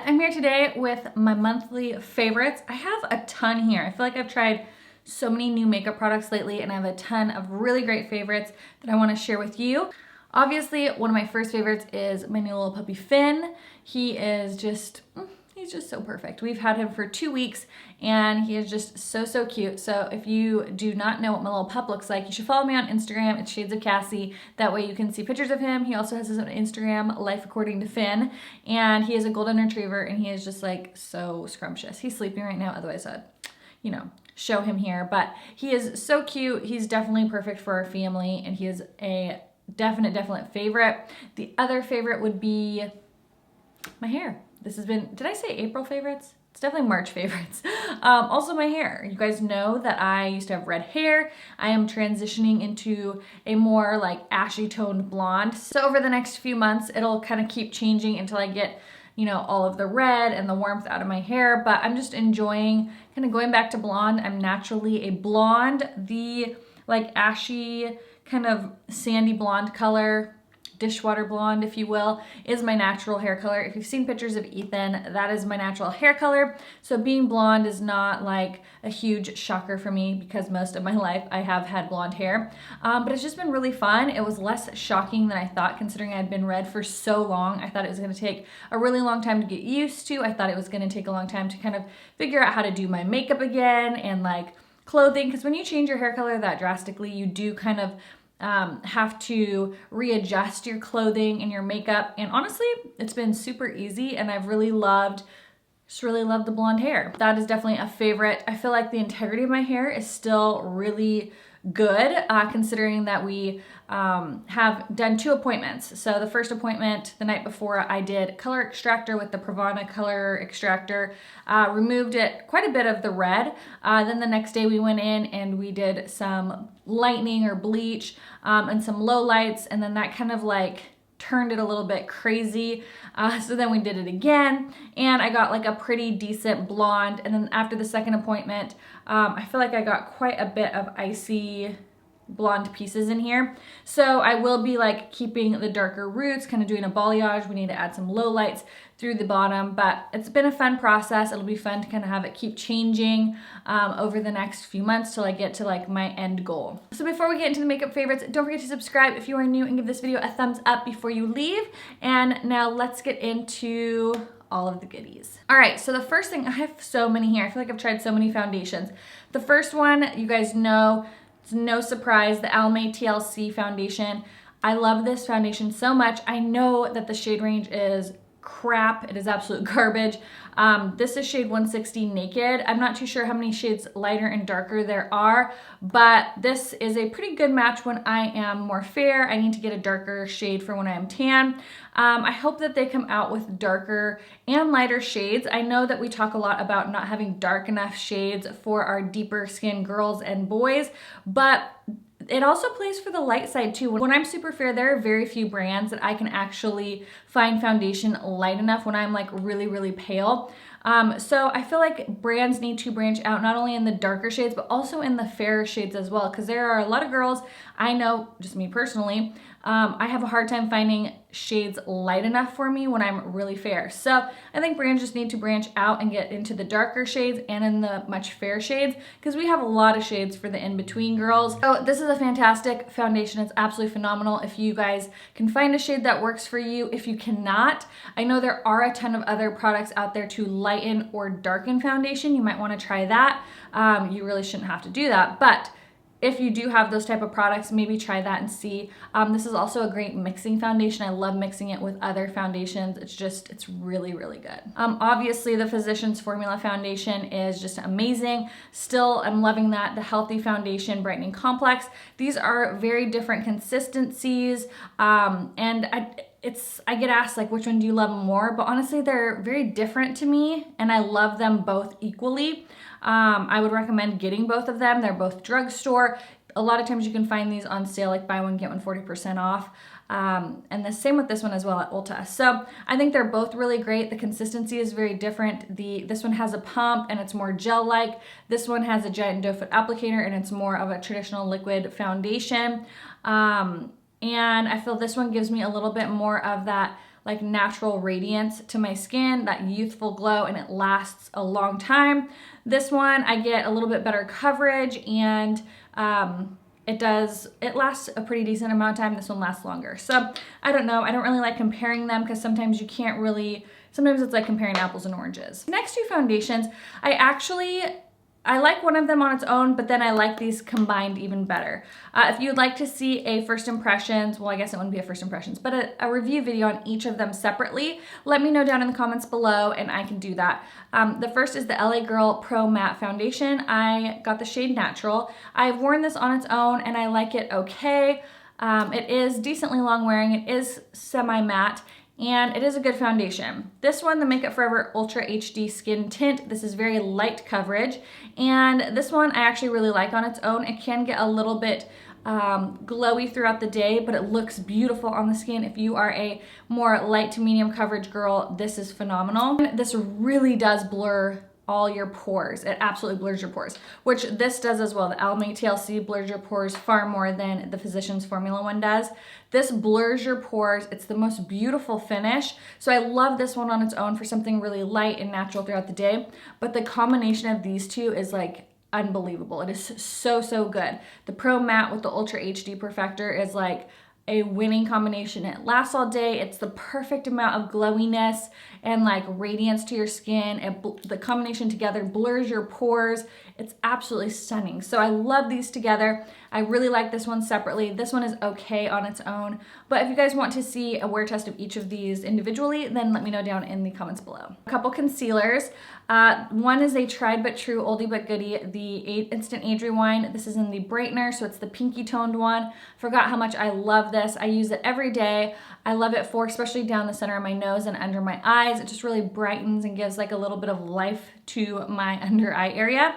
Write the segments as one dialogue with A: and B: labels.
A: I'm here today with my monthly favorites. I have a ton here. I feel like I've tried so many new makeup products lately and I have a ton of really great favorites that I want to share with you. Obviously, one of my first favorites is my new little puppy Finn. He is just, he's just so perfect. We've had him for 2 weeks and he is just so cute. So if you do not know what my little pup looks like, you should follow me on Instagram. It's Shades of Cassie. That way you can see pictures of him. He also has his own Instagram, Life According to Finn. And he is a golden retriever and he is just like so scrumptious. He's sleeping right now, otherwise I'd, show him here. But he is so cute. He's definitely perfect for our family and he is a definite favorite. The other favorite would be my hair. This has been, did I say April favorites? It's definitely March favorites. Also my hair. You guys know that I used to have red hair. I am transitioning into a more like ashy toned blonde. So over the next few months, it'll kind of keep changing until I get, all of the red and the warmth out of my hair, but I'm just enjoying kind of going back to blonde. I'm naturally a blonde. The like ashy kind of sandy blonde color, dishwater blonde, if you will, is my natural hair color. If you've seen pictures of Ethan, that is my natural hair color. So being blonde is not like a huge shocker for me because most of my life I have had blonde hair. But it's just been really fun. It was less shocking than I thought considering I had been red for so long. I thought it was going to take a really long time to get used to. I thought it was going to take a long time to kind of figure out how to do my makeup again and like clothing, because when you change your hair color that drastically, you do kind of have to readjust your clothing and your makeup. And honestly, it's been super easy and I've really loved the blonde hair. That is definitely a favorite. I feel like the integrity of my hair is still really good considering that we have done 2 appointments. So the first appointment the night before I did color extractor with the Pravana color extractor, removed it quite a bit of the red. Then the next day we went in and we did some lightening or bleach and some low lights, and then that kind of like turned it a little bit crazy. So then we did it again and I got like a pretty decent blonde. And then after the second appointment, I feel like I got quite a bit of icy blonde pieces in here. So I will be like keeping the darker roots, kind of doing a balayage. We need to add some low lights through the bottom, but it's been a fun process. It'll be fun to kind of have it keep changing over the next few months till I get to like my end goal. So before we get into the makeup favorites, don't forget to subscribe if you are new and give this video a thumbs up before you leave. And now let's get into all of the goodies. All right, so the first thing, I have so many here. I feel like I've tried so many foundations. The first one, you guys know, it's no surprise, the Almay TLC foundation. I love this foundation so much. I know that the shade range is crap. It is absolute garbage. This is shade 160 Naked. I'm not too sure how many shades lighter and darker there are, but this is a pretty good match when I am more fair. I need to get a darker shade for when I am tan. I hope that they come out with darker and lighter shades. I know that we talk a lot about not having dark enough shades for our deeper skin girls and boys, but it also plays for the light side too. When I'm super fair, there are very few brands that I can actually find foundation light enough when I'm like really pale. So I feel like brands need to branch out not only in the darker shades, but also in the fairer shades as well. Because there are a lot of girls, I know, just me personally, I have a hard time finding shades light enough for me when I'm really fair. So I think brands just need to branch out and get into the darker shades and in the much fair shades, because we have a lot of shades for the in-between girls. So this is a fantastic foundation. It's absolutely phenomenal if you guys can find a shade that works for you. If you cannot, I know there are a ton of other products out there to lighten or darken foundation. You might want to try that. You really shouldn't have to do that, but if you do have those type of products, maybe try that and see. This is also a great mixing foundation. I love mixing it with other foundations. It's really good. Obviously the Physicians Formula foundation is just amazing. Still, I'm loving that. The Healthy Foundation Brightening Complex. These are very different consistencies. And I get asked like, which one do you love more? But honestly, they're very different to me and I love them both equally. I would recommend getting both of them. They're both drugstore. A lot of times you can find these on sale, like buy one, get one 40% off. And the same with this one as well at Ulta. So I think they're both really great. The consistency is very different. This one has a pump and it's more gel-like. This one has a giant doe foot applicator and it's more of a traditional liquid foundation. And I feel this one gives me a little bit more of that like natural radiance to my skin, that youthful glow, and it lasts a long time. This one, I get a little bit better coverage, and it lasts a pretty decent amount of time. This one lasts longer. So I don't know, I don't really like comparing them because sometimes you can't really, sometimes it's like comparing apples and oranges. Next two foundations, I like one of them on its own, but then I like these combined even better. If you'd like to see a first impressions, well, I guess it wouldn't be a first impressions, but a review video on each of them separately, let me know down in the comments below and I can do that. The first is the LA Girl Pro Matte Foundation. I got the shade Natural. I've worn this on its own and I like it okay. It is decently long wearing. It is semi-matte. And it is a good foundation. This one, the Makeup Forever Ultra HD Skin Tint, this is very light coverage. And this one I actually really like on its own. It can get a little bit glowy throughout the day, but it looks beautiful on the skin. If you are a more light to medium coverage girl, this is phenomenal. This really does blur all your pores. It absolutely blurs your pores, which this does as well. The Almay TLC blurs your pores far more than the Physicians Formula one does. This blurs your pores. It's the most beautiful finish. So I love this one on its own for something really light and natural throughout the day. But the combination of these two is like unbelievable. It is so, so good. The Pro Matte with the Ultra HD Perfector is like a winning combination. It lasts all day. It's the perfect amount of glowiness and like radiance to your skin. The combination together blurs your pores. It's absolutely stunning. So I love these together. I really like this one separately. This one is okay on its own. But if you guys want to see a wear test of each of these individually, then let me know down in the comments below. A couple concealers. One is a tried but true oldie but goodie, the Instant Age Rewind. This is in the brightener, so it's the pinky toned one. Forgot how much I love this. I use it every day. I love it for especially down the center of my nose and under my eyes. It just really brightens and gives like a little bit of life to my under eye area.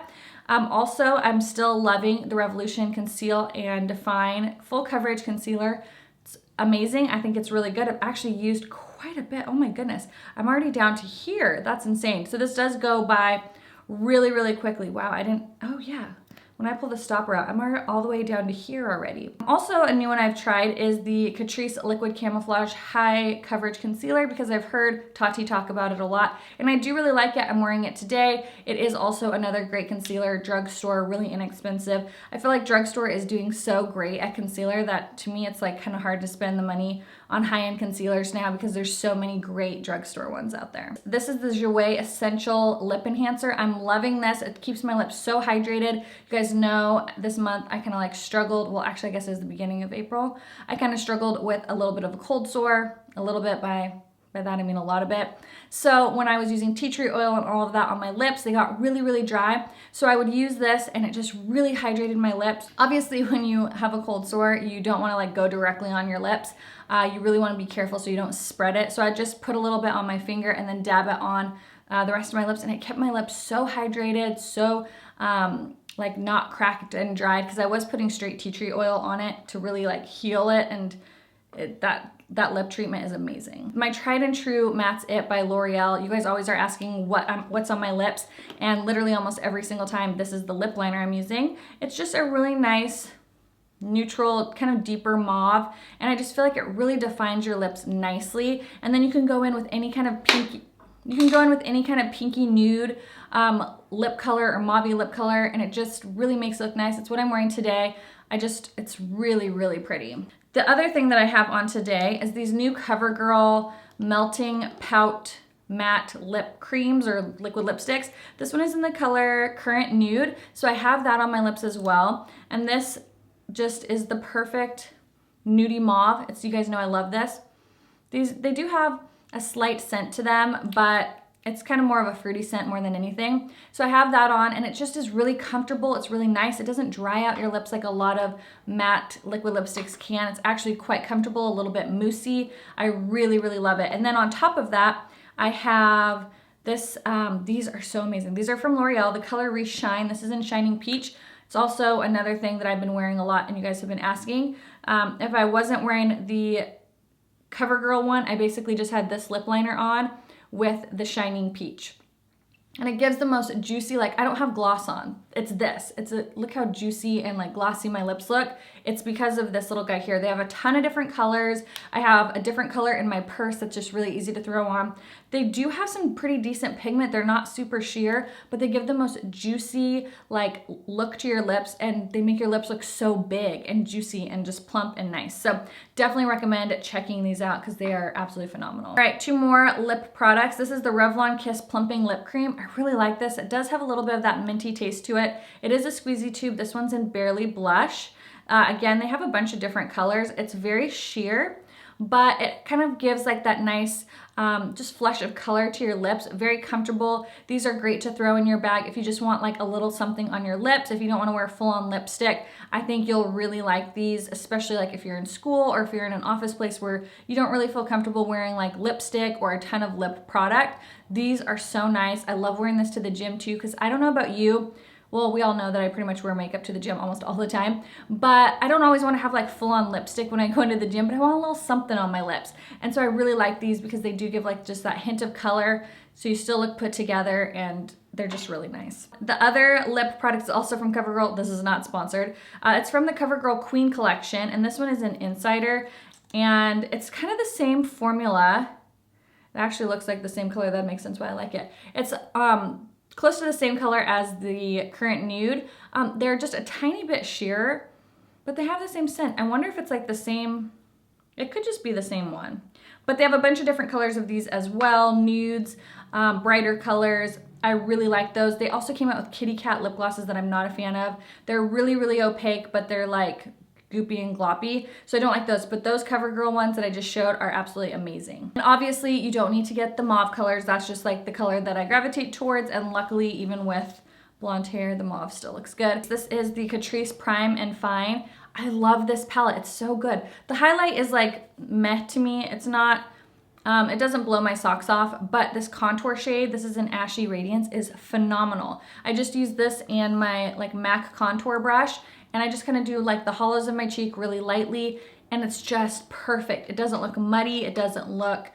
A: Also, I'm still loving the Revolution Conceal and Define Full Coverage Concealer. It's amazing. I think it's really good. I've actually used quite a bit. Oh my goodness. I'm already down to here. That's insane. So this does go by really, really quickly. Wow, oh yeah. When I pull the stopper out, I'm all the way down to here already. Also, a new one I've tried is the Catrice Liquid Camouflage High Coverage Concealer because I've heard Tati talk about it a lot, and I do really like it. I'm wearing it today. It is also another great concealer. Drugstore, really inexpensive. I feel like Drugstore is doing so great at concealer that to me it's like kind of hard to spend the money on high-end concealers now because there's so many great drugstore ones out there. This is the Jouer Essential Lip Enhancer. I'm loving this. It keeps my lips so hydrated. You guys know this month I kind of like struggled, well actually I guess it was the beginning of April, I kind of struggled with a little bit of a cold sore, a little bit by that I mean a lot of it. So when I was using tea tree oil and all of that on my lips, they got really, really dry. So I would use this and it just really hydrated my lips. Obviously when you have a cold sore, you don't want to like go directly on your lips. You really want to be careful so you don't spread it. So I just put a little bit on my finger and then dab it on the rest of my lips, and it kept my lips so hydrated, so like not cracked and dried, because I was putting straight tea tree oil on it to really like heal it, and that lip treatment is amazing. My tried and true Mattes It by L'Oreal. You guys always are asking what's on my lips, and literally almost every single time this is the lip liner I'm using. It's just a really nice neutral, kind of deeper mauve, and I just feel like it really defines your lips nicely. And then you can go in with any kind of pinky, nude lip color or mauve lip color, and it just really makes it look nice. It's what I'm wearing today. It's really, really pretty. The other thing that I have on today is these new Covergirl Melting Pout Matte Lip Creams or liquid lipsticks. This one is in the color Current Nude, so I have that on my lips as well. And this just is the perfect nudie mauve. You guys know I love this. They do have a slight scent to them, but it's kind of more of a fruity scent more than anything. So I have that on, and it just is really comfortable. It's really nice. It doesn't dry out your lips like a lot of matte liquid lipsticks can. It's actually quite comfortable, a little bit moussey. I really, really love it. And then on top of that, I have this, these are so amazing. These are from L'Oreal, the color Reshine. This is in Shining Peach. It's also another thing that I've been wearing a lot, and you guys have been asking. If I wasn't wearing the Covergirl one, I basically just had this lip liner on with the Shining Peach. And it gives the most juicy, like I don't have gloss on. it's this. Look how juicy and like glossy my lips look. It's because of this little guy here. They have a ton of different colors. I have a different color in my purse that's just really easy to throw on. They do have some pretty decent pigment. They're not super sheer, but they give the most juicy like look to your lips, and they make your lips look so big and juicy and just plump and nice. So definitely recommend checking these out because they are absolutely phenomenal. All right, 2 more lip products. This is the Revlon Kiss Plumping Lip Cream. I really like this. It does have a little bit of that minty taste to it. It is a squeezy tube. This one's in Barely Blush. Again, they have a bunch of different colors. It's very sheer, but it kind of gives like that nice just flush of color to your lips. Very comfortable. These are great to throw in your bag if you just want like a little something on your lips. If you don't want to wear full-on lipstick, I think you'll really like these, especially like if you're in school or if you're in an office place where you don't really feel comfortable wearing like lipstick or a ton of lip product. These are so nice. I love wearing this to the gym too, because I don't know about you, well, we all know that I pretty much wear makeup to the gym almost all the time, but I don't always want to have like full-on lipstick when I go into the gym, but I want a little something on my lips. And so I really like these because they do give like just that hint of color, so you still look put together, and they're just really nice. The other lip product is also from Covergirl. This is not sponsored. It's from the Covergirl Queen collection, and this one is an Insider, and it's kind of the same formula. It actually looks like the same color. That makes sense why I like it. It's close to the same color as the current nude. They're just a tiny bit sheer, but they have the same scent. I wonder if it's like the same, it could just be the same one. But they have a bunch of different colors of these as well, nudes, brighter colors. I really like those. They also came out with kitty cat lip glosses that I'm not a fan of. They're really, really opaque, but they're like goopy and gloppy, so I don't like those, but those Covergirl ones that I just showed are absolutely amazing. And obviously you don't need to get the mauve colors. That's just like the color that I gravitate towards, and luckily even with blonde hair, the mauve still looks good. This is the Catrice Prime and Fine. I love this palette. It's so good. The highlight is like meh to me. It's not, it doesn't blow my socks off, but this contour shade, this is an Ashy Radiance, is phenomenal. I just use this and my like MAC contour brush, and I just kind of do like the hollows of my cheek really lightly, and it's just perfect. It doesn't look muddy. It doesn't look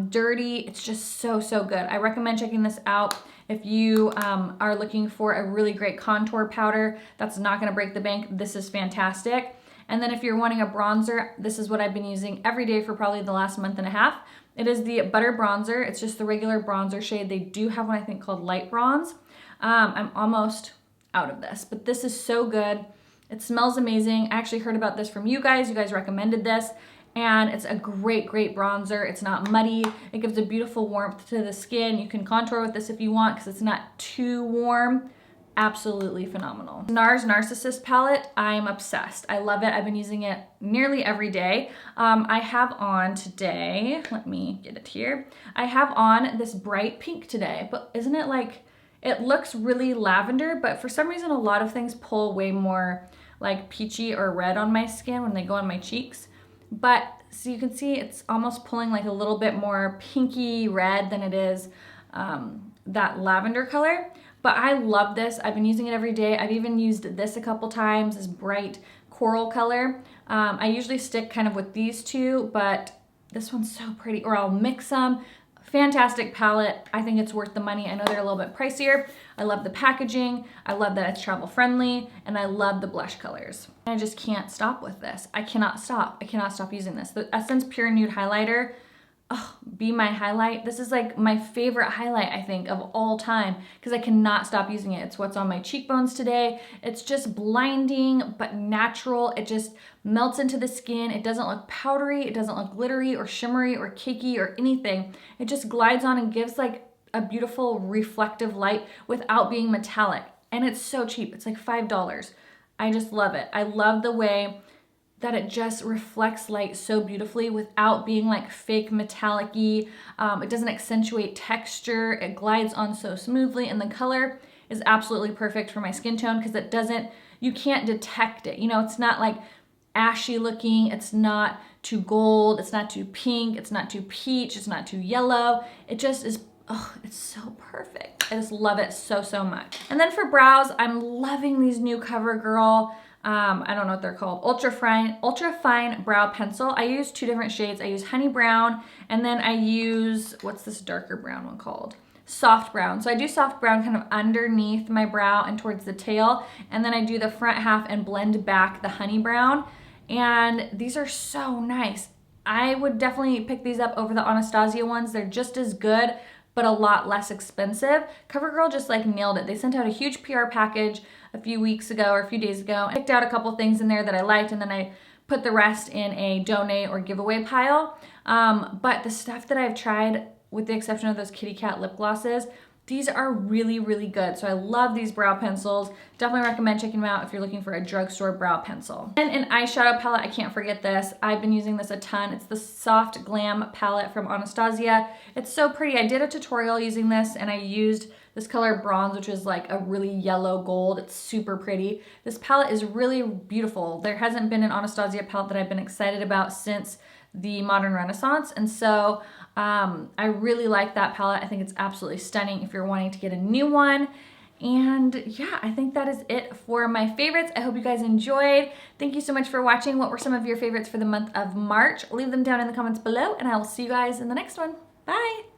A: dirty. It's just so, so good. I recommend checking this out if you are looking for a really great contour powder that's not gonna break the bank. This is fantastic. And then if you're wanting a bronzer, this is what I've been using every day for probably the last month and a half. It is the Butter Bronzer. It's just the regular bronzer shade. They do have one I think called Light Bronze. I'm almost out of this, but this is so good. It smells amazing. I actually heard about this from you guys. You guys recommended this, and it's a great, great bronzer. It's not muddy. It gives a beautiful warmth to the skin. You can contour with this if you want because it's not too warm. Absolutely phenomenal. NARS Narcissist palette, I'm obsessed. I love it. I've been using it nearly every day. I have on today, let me get it here. I have on this bright pink today, but isn't it like, it looks really lavender, but for some reason a lot of things pull way more like peachy or red on my skin when they go on my cheeks. But so you can see it's almost pulling like a little bit more pinky red than it is that lavender color. But I love this. I've been using it every day. I've even used this a couple times, this bright coral color. I usually stick kind of with these two, but this one's so pretty, or I'll mix them. Fantastic palette. I think it's worth the money. I know they're a little bit pricier. I love the packaging. I love that it's travel friendly, and I love the blush colors. I just can't stop with this. I cannot stop. I cannot stop using this. The Essence Pure Nude Highlighter, oh, be my highlight. This is like my favorite highlight, I think, of all time, because I cannot stop using it. It's what's on my cheekbones today. It's just blinding, but natural. It just melts into the skin. It doesn't look powdery. It doesn't look glittery or shimmery or cakey or anything. It just glides on and gives like a beautiful reflective light without being metallic. And it's so cheap. It's like $5. I just love it. I love the way that it just reflects light so beautifully without being like fake metallic-y. It doesn't accentuate texture. It glides on so smoothly, and the color is absolutely perfect for my skin tone because it doesn't, you can't detect it. You know, it's not like ashy looking. It's not too gold. It's not too pink. It's not too peach. It's not too yellow. It just is, oh, it's so perfect. I just love it so, so much. And then for brows, I'm loving these new Covergirl, I don't know what they're called, ultra fine brow pencil. I use 2 different shades. I use honey brown, and then I use, what's this darker brown one called? soft brown. So I do soft brown kind of underneath my brow and towards the tail, and then I do the front half and blend back the honey brown. And these are so nice. I would definitely pick these up over the Anastasia ones. They're just as good, but a lot less expensive. Covergirl just like nailed it. They sent out a huge PR package a few weeks ago or a few days ago. I picked out a couple things in there that I liked, and then I put the rest in a donate or giveaway pile. But the stuff that I've tried, with the exception of those kitty cat lip glosses, these are really, really good. So I love these brow pencils. Definitely recommend checking them out if you're looking for a drugstore brow pencil. And an eyeshadow palette, I can't forget this. I've been using this a ton. It's the Soft Glam palette from Anastasia. It's so pretty. I did a tutorial using this, and I used this color Bronze, which is like a really yellow gold. It's super pretty. This palette is really beautiful. There hasn't been an Anastasia palette that I've been excited about since the Modern Renaissance, and so I really like that palette. I think it's absolutely stunning if you're wanting to get a new one. And yeah, I think that is it for my favorites. I hope you guys enjoyed. Thank you so much for watching. What were some of your favorites for the month of March? Leave them down in the comments below, and I will see you guys in the next one. Bye!